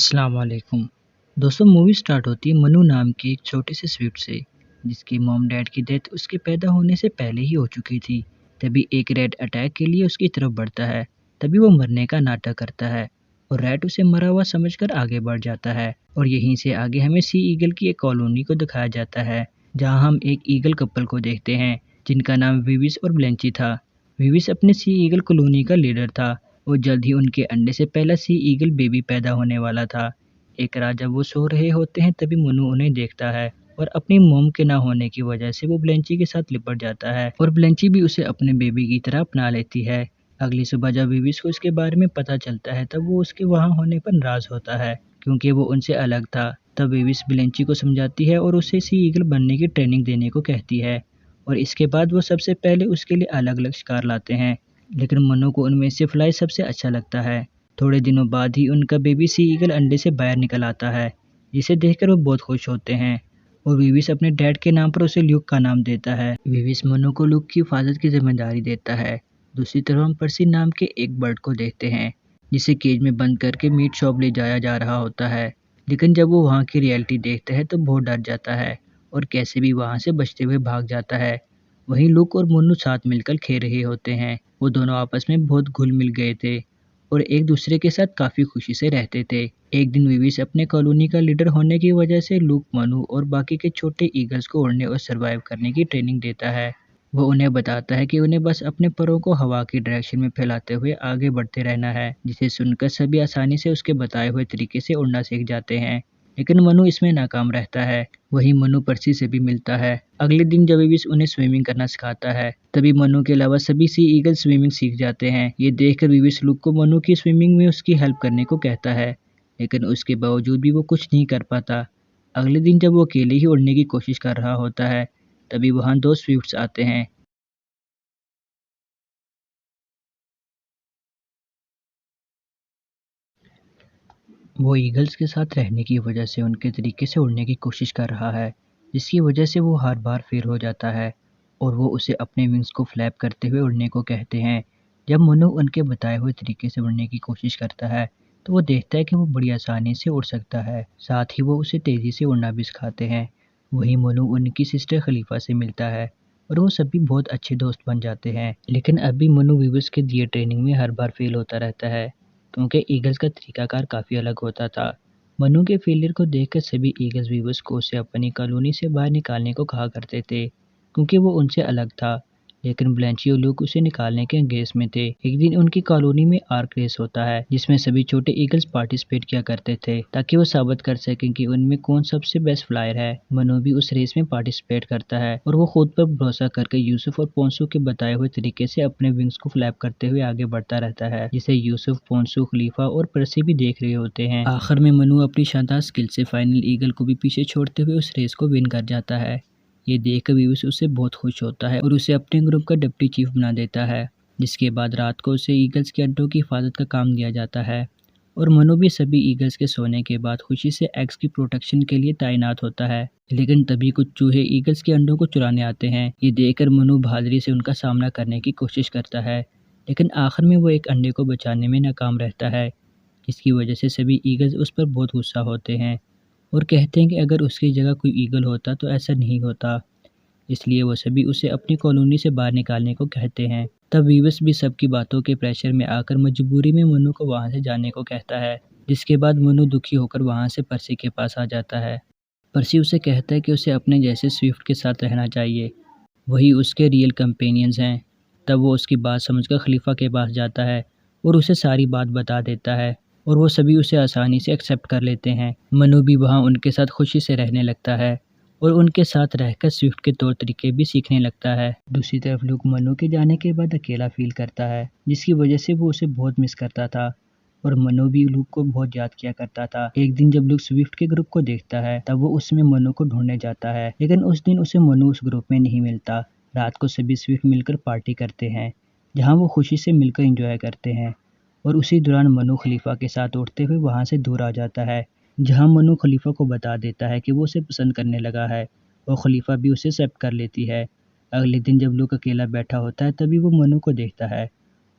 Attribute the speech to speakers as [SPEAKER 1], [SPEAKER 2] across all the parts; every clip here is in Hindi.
[SPEAKER 1] अस्सलाम वालेकुम। दोस्तों, मूवी स्टार्ट होती है मनु नाम की एक छोटे से स्विफ्ट से, जिसकी मॉम डैड की डेथ उसके पैदा होने से पहले ही हो चुकी थी। तभी एक रैट अटैक के लिए उसकी तरफ बढ़ता है। तभी वो मरने का नाटक करता है और रैट उसे मरा हुआ समझकर आगे बढ़ जाता है। और यहीं से आगे हमें सी ईगल की एक कॉलोनी को दिखाया जाता है, जहाँ हम एक ईगल कपल को देखते हैं जिनका नाम विविस और ब्लेंची था। विविस अपने सी ईगल कॉलोनी का लीडर था और जल्द ही उनके अंडे से पहला सी ईगल बेबी पैदा होने वाला था। एक रात जब वो सो रहे होते हैं तभी मनु उन्हें देखता है और अपनी मॉम के ना होने की वजह से वो ब्लेंची के साथ लिपट जाता है और ब्लेंची भी उसे अपने बेबी की तरह अपना लेती है। अगली सुबह जब विविस को इसके बारे में पता चलता है तब वो उसके वहाँ होने पर नाराज होता है क्योंकि वो उनसे अलग था। तब विविस ब्लेंची को समझाती है और उसे सी ईगल बनने की ट्रेनिंग देने को कहती है और इसके बाद वो सबसे पहले उसके लिए अलग अलग शिकार लाते हैं, लेकिन मनु को उनमें से फ्लाई सबसे अच्छा लगता है। थोड़े दिनों बाद ही उनका बेबी सी ईगल अंडे से बाहर निकल आता है, जिसे देखकर वो बहुत खुश होते हैं और विविस अपने डैड के नाम पर उसे ल्यूक का नाम देता है। विविस मनु को ल्यूक की हिफाजत की जिम्मेदारी देता है। दूसरी तरफ हम पर्सी नाम के एक बर्ड को देखते हैं, जिसे केज में बंद करके मीट शॉप ले जाया जा रहा होता है, लेकिन जब वो वहाँ की रियलिटी देखता है तो बहुत डर जाता है और कैसे भी वहाँ से बचते हुए भाग जाता है। वहीं लुक और मनु साथ मिलकर खेल रहे होते हैं। वो दोनों आपस में बहुत घुल मिल गए थे और एक दूसरे के साथ काफ़ी खुशी से रहते थे। एक दिन विविस अपने कॉलोनी का लीडर होने की वजह से लूक, मनु और बाकी के छोटे ईगल्स को उड़ने और सरवाइव करने की ट्रेनिंग देता है। वो उन्हें बताता है कि उन्हें बस अपने परों को हवा की डायरेक्शन में फैलाते हुए आगे बढ़ते रहना है, जिसे सुनकर सभी आसानी से उसके बताए हुए तरीके से उड़ना सीख जाते हैं। लेकिन मनु इसमें नाकाम रहता है। वहीं मनु पर्सी से भी मिलता है। अगले दिन जब विविस उन्हें स्विमिंग करना सिखाता है तभी मनु के अलावा सभी सी ईगल स्विमिंग सीख जाते हैं। ये देखकर विविस लुक को मनु की स्विमिंग में उसकी हेल्प करने को कहता है, लेकिन उसके बावजूद भी वो कुछ नहीं कर पाता। अगले दिन जब वो अकेले ही उड़ने की कोशिश कर रहा होता है तभी वहाँ दो स्विफ्ट्स आते हैं। वो ईगल्स के साथ रहने की वजह से उनके तरीके से उड़ने की कोशिश कर रहा है, जिसकी वजह से वो हर बार फेल हो जाता है और वो उसे अपने विंग्स को फ्लैप करते हुए उड़ने को कहते हैं। जब मनु उनके बताए हुए तरीके से उड़ने की कोशिश करता है तो वो देखता है कि वो बड़ी आसानी से उड़ सकता है। साथ ही वो उसे तेज़ी से उड़ना भी सिखाते हैं। वहीं मनु उनकी सिस्टर खलीफा से मिलता है और वो सभी बहुत अच्छे दोस्त बन जाते हैं। लेकिन अभी मनु विवस के दिए ट्रेनिंग में हर बार फेल होता रहता है क्योंकि ईगल्स का तरीकाकार काफ़ी अलग होता था। मनु के फेलियर को देखकर सभी ईगल्स वीवर्स को उसे अपनी कॉलोनी से बाहर निकालने को कहा करते थे, क्योंकि वो उनसे अलग था। लेकिन ब्लेंची और ल्यूक उसे निकालने के अंगेज में थे। एक दिन उनकी कॉलोनी में आर्क रेस होता है, जिसमें सभी छोटे ईगल्स पार्टिसिपेट किया करते थे ताकि वो साबित कर सकें कि उनमें कौन सबसे बेस्ट फ्लायर है। मनु भी उस रेस में पार्टिसिपेट करता है और वो खुद पर भरोसा करके यूसुफ और पोंसू के बताए हुए तरीके से अपने विंग्स को फ्लैप करते हुए आगे बढ़ता रहता है, जिसे यूसुफ, पोंसू, खलीफा और पर्सी भी देख रहे होते हैं। आखिर में मनु अपनी शानदार स्किल से फाइनल ईगल को भी पीछे छोड़ते हुए उस रेस को विन कर जाता है। ये देखकर विवस उससे बहुत खुश होता है और उसे अपने ग्रुप का डिप्टी चीफ बना देता है, जिसके बाद रात को उसे ईगल्स के अंडों की हिफाजत का काम दिया जाता है और मनु भी सभी ईगल्स के सोने के बाद खुशी से एग्स की प्रोटेक्शन के लिए तैनात होता है। लेकिन तभी कुछ चूहे ईगल्स के अंडों को चुराने आते हैं। ये देखकर मनु बहादुरी से उनका सामना करने की कोशिश करता है, लेकिन आखिर में वो एक अंडे को बचाने में नाकाम रहता है, जिसकी वजह से सभी ईगल्स उस पर बहुत गुस्सा होते हैं और कहते हैं कि अगर उसकी जगह कोई ईगल होता तो ऐसा नहीं होता। इसलिए वो सभी उसे अपनी कॉलोनी से बाहर निकालने को कहते हैं। तब वीवस भी सबकी बातों के प्रेशर में आकर मजबूरी में मनु को वहाँ से जाने को कहता है, जिसके बाद मनु दुखी होकर वहाँ से पर्सी के पास आ जाता है। पर्सी उसे कहता है कि उसे अपने जैसे स्विफ्ट के साथ रहना चाहिए, वही उसके रियल कंपेनियंस हैं। तब वो उसकी बात समझकर खलीफा के पास जाता है और उसे सारी बात बता देता है और वो सभी उसे आसानी से एक्सेप्ट कर लेते हैं। मनु भी वहाँ उनके साथ खुशी से रहने लगता है और उनके साथ रहकर स्विफ्ट के तौर तरीके भी सीखने लगता है। दूसरी तरफ लूक मनु के जाने के बाद अकेला फील करता है, जिसकी वजह से वो उसे बहुत मिस करता था और मनु भी लूक को बहुत याद किया करता था। एक दिन जब लूक स्विफ्ट के ग्रुप को देखता है तब वो उसमें मनु को ढूंढने जाता है, लेकिन उस दिन उसे मनु उस ग्रुप में नहीं मिलता। रात को सभी स्विफ्ट मिलकर पार्टी करते हैं, जहाँ वो खुशी से मिलकर एंजॉय करते हैं और उसी दौरान मनु खलीफा के साथ उड़ते हुए वहाँ से दूर आ जाता है, जहाँ मनु खलीफा को बता देता है कि वो उसे पसंद करने लगा है और खलीफा भी उसे एक्सेप्ट कर लेती है। अगले दिन जब लूक अकेला बैठा होता है तभी वो मनु को देखता है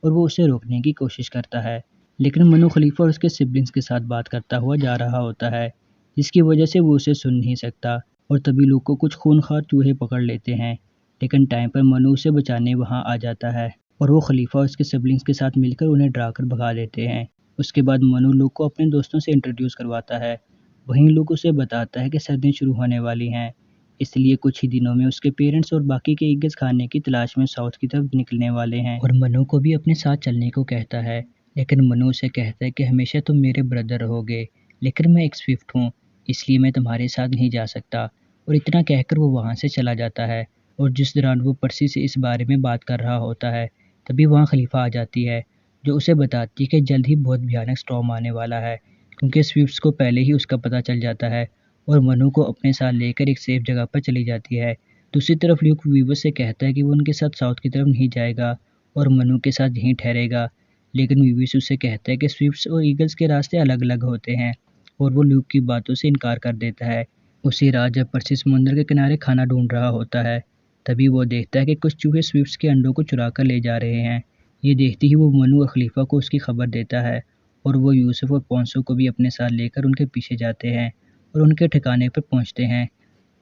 [SPEAKER 1] और वो उसे रोकने की कोशिश करता है, लेकिन लेकिन मनु खलीफा और उसके सिबलिंग्स के साथ बात करता हुआ जा रहा होता है, जिसकी वजह से वो उसे सुन नहीं सकता और तभी लूक को कुछ खूंखार चूहे पकड़ लेते हैं। लेकिन टाइम पर मनु उसे बचाने वहाँ आ जाता है और वो खलीफा और उसके सिबलिंग्स के साथ मिलकर उन्हें डराकर भगा देते हैं। उसके बाद मनु लूक को अपने दोस्तों से इंट्रोड्यूस करवाता है। वहीं लूक उसे बताता है कि सर्दियाँ शुरू होने वाली हैं, इसलिए कुछ ही दिनों में उसके पेरेंट्स और बाकी के ईगल्स खाने की तलाश में साउथ की तरफ निकलने वाले हैं और मनु को भी अपने साथ चलने को कहता है। लेकिन मनु उसे कहता है कि हमेशा तुम मेरे ब्रदर रहोगे, लेकिन मैं एक स्विफ्ट हूँ, इसलिए मैं तुम्हारे साथ नहीं जा सकता। और इतना कहकर वो वहाँ से चला जाता है और जिस दौरान वो पर्सी से इस बारे में बात कर रहा होता है, तभी वहाँ खलीफा आ जाती है, जो उसे बताती है कि जल्द ही बहुत भयानक स्टॉर्म आने वाला है, क्योंकि स्विफ्ट्स को पहले ही उसका पता चल जाता है और मनु को अपने साथ लेकर एक सेफ जगह पर चली जाती है। दूसरी तरफ ल्यूक वीवर से कहता है कि वो उनके साथ साउथ की तरफ नहीं जाएगा और मनु के साथ यहीं ठहरेगा। लेकिन वीविस उससे कहता है कि स्विफ्ट्स और ईगल्स के रास्ते अलग-अलग होते हैं और वो ल्यूक की बातों से इनकार कर देता है। उसी रात जब पर्सी समुद्र के किनारे खाना ढूंढ रहा होता है, तभी वो देखता है कि कुछ चूहे स्विफ्ट्स के अंडों को चुरा कर ले जा रहे हैं। ये देखते ही वो मनु और खलीफा को उसकी खबर देता है और वो यूसुफ और पॉन्सो को भी अपने साथ लेकर उनके पीछे जाते हैं और उनके ठिकाने पर पहुंचते हैं,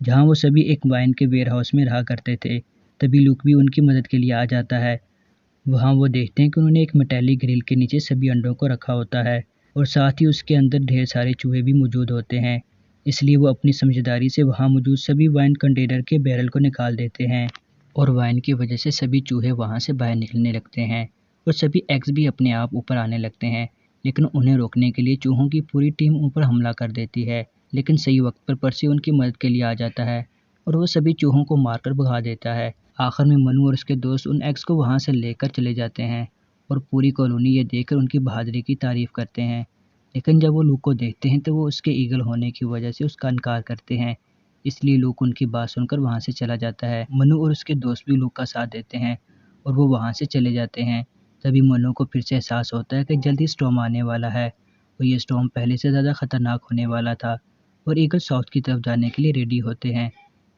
[SPEAKER 1] जहां वो सभी एक वाइन के वेयरहाउस में रहा करते थे। तभी लूक भी उनकी मदद के लिए आ जाता है। वहाँ वो देखते हैं कि उन्होंने एक मेटालिक ग्रिल के नीचे सभी अंडों को रखा होता है और साथ ही उसके अंदर ढेर सारे चूहे भी मौजूद होते हैं। इसलिए वो अपनी समझदारी से वहाँ मौजूद सभी वाइन कंटेनर के बैरल को निकाल देते हैं और वाइन की वजह से सभी चूहे वहाँ से बाहर निकलने लगते हैं और सभी एग्स भी अपने आप ऊपर आने लगते हैं। लेकिन उन्हें रोकने के लिए चूहों की पूरी टीम ऊपर हमला कर देती है। लेकिन सही वक्त पर पर्सी उनकी मदद के लिए आ जाता है और वो सभी चूहों को मारकर भगा देता है। आखिर में मनु और उसके दोस्त उन एग्स को वहाँ से लेकर चले जाते हैं और पूरी कॉलोनी ये देखकर उनकी बहादुरी की तारीफ करते हैं। लेकिन जब वो लूक को देखते हैं तो वो उसके ईगल होने की वजह से उसका इनकार करते हैं, इसलिए लूक उनकी बात सुनकर वहाँ से चला जाता है। मनु और उसके दोस्त भी लूक का साथ देते हैं और वो वहाँ से चले जाते हैं। तभी मनु को फिर से एहसास होता है कि जल्द ही स्टॉर्म आने वाला है और ये स्टॉर्म पहले से ज़्यादा खतरनाक होने वाला था और ईगल साउथ की तरफ जाने के लिए रेडी होते हैं।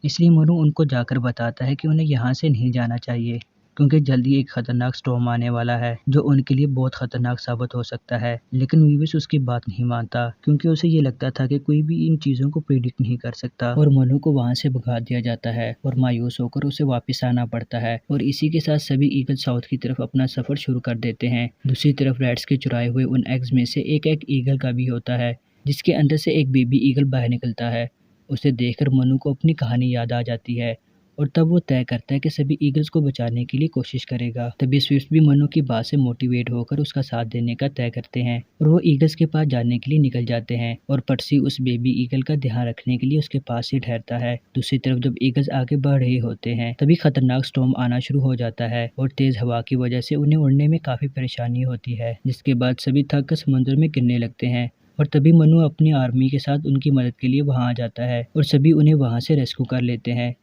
[SPEAKER 1] इसलिए मनु उनको जाकर बताता है कि उन्हें यहाँ से नहीं जाना चाहिए, क्योंकि जल्दी एक खतरनाक स्टॉर्म आने वाला है जो उनके लिए बहुत खतरनाक साबित हो सकता है। लेकिन वीविस उसकी बात नहीं मानता, क्योंकि उसे ये लगता था कि कोई भी इन चीज़ों को प्रेडिक्ट नहीं कर सकता और मनु को वहाँ से भगा दिया जाता है और मायूस होकर उसे वापस आना पड़ता है। और इसी के साथ सभी ईगल साउथ की तरफ अपना सफर शुरू कर देते हैं। दूसरी तरफ रैट्स के चुराए हुए उन एग्स में से एक ईगल का भी होता है, जिसके अंदर से एक बेबी ईगल बाहर निकलता है। उसे देखकर मनु को अपनी कहानी याद आ जाती है और तब वो तय करता है कि सभी ईगल्स को बचाने के लिए कोशिश करेगा। तभी स्विफ्ट भी मनु की बात से मोटिवेट होकर उसका साथ देने का तय करते हैं और वो ईगल्स के पास जाने के लिए निकल जाते हैं और पर्सी उस बेबी ईगल का ध्यान रखने के लिए उसके पास ही ठहरता है। दूसरी तरफ जब ईगल्स आगे बढ़ रहे होते हैं, तभी खतरनाक स्टॉर्म आना शुरू हो जाता है और तेज हवा की वजह से उन्हें उड़ने में काफी परेशानी होती है, जिसके बाद सभी थक कर समुद्र में गिरने लगते हैं। और तभी मनु अपनी आर्मी के साथ उनकी मदद के लिए वहां आ जाता है और सभी उन्हें वहां से रेस्क्यू कर लेते हैं।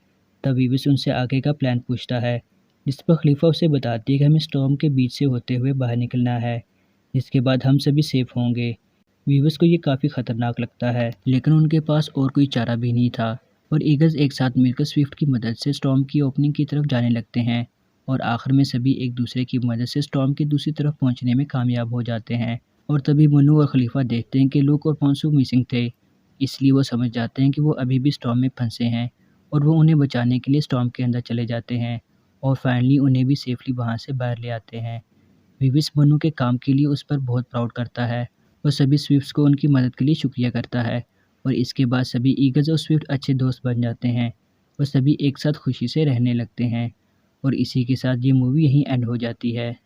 [SPEAKER 1] तब वीविस उनसे आगे का प्लान पूछता है, जिस पर खलीफा उसे बताती है कि हमें स्टॉर्म के बीच से होते हुए बाहर निकलना है, जिसके बाद हम सभी सेफ होंगे। वीविस को ये काफ़ी खतरनाक लगता है, लेकिन उनके पास और कोई चारा भी नहीं था और ईगल्स एक साथ मिलकर स्विफ्ट की मदद से स्टॉर्म की ओपनिंग की तरफ जाने लगते हैं और आखिर में सभी एक दूसरे की मदद से स्टॉर्म की दूसरी तरफ पहुंचने में कामयाब हो जाते हैं। और तभी मनु और खलीफा देखते हैं कि लूक और पॉन्सू मिसिंग थे, इसलिए वो समझ जाते हैं कि वो अभी भी स्टॉर्म में फंसे हैं और वो उन्हें बचाने के लिए स्टॉर्म के अंदर चले जाते हैं और फाइनली उन्हें भी सेफली वहाँ से बाहर ले आते हैं। विविस मनु के काम के लिए उस पर बहुत प्राउड करता है और सभी स्विफ्ट्स को उनकी मदद के लिए शुक्रिया करता है और इसके बाद सभी ईगल्स और स्विफ्ट अच्छे दोस्त बन जाते हैं और सभी एक साथ खुशी से रहने लगते हैं और इसी के साथ ये मूवी यहीं एंड हो जाती है।